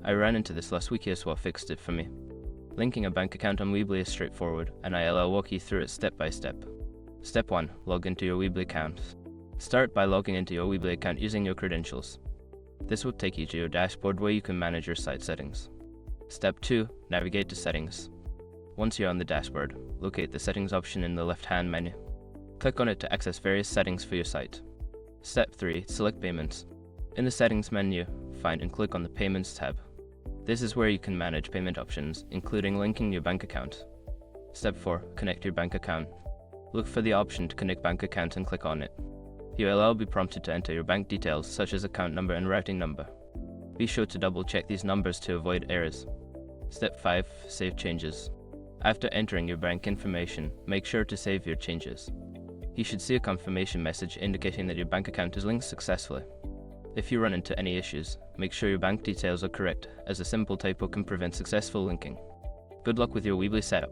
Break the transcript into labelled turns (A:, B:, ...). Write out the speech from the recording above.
A: I ran into this last week, so fixed it for me. Linking a bank account on Weebly is straightforward, and I'll walk you through it step by step. Step 1. Log into your Weebly account. Start by logging into your Weebly account using your credentials. This will take you to your dashboard where you can manage your site settings. Step 2. Navigate to Settings. Once you're on the dashboard, locate the Settings option in the left-hand menu. Click on it to access various settings for your site. Step 3. Select Payments. In the Settings menu, find and click on the Payments tab. This is where you can manage payment options, including linking your bank account. Step 4. Connect your bank account. Look for the option to connect bank account and click on it. You will be prompted to enter your bank details such as account number and routing number. Be sure to double check these numbers to avoid errors. Step 5. Save changes. After entering your bank information, make sure to save your changes. You should see a confirmation message indicating that your bank account is linked successfully. If you run into any issues, make sure your bank details are correct, as a simple typo can prevent successful linking. Good luck with your Weebly setup.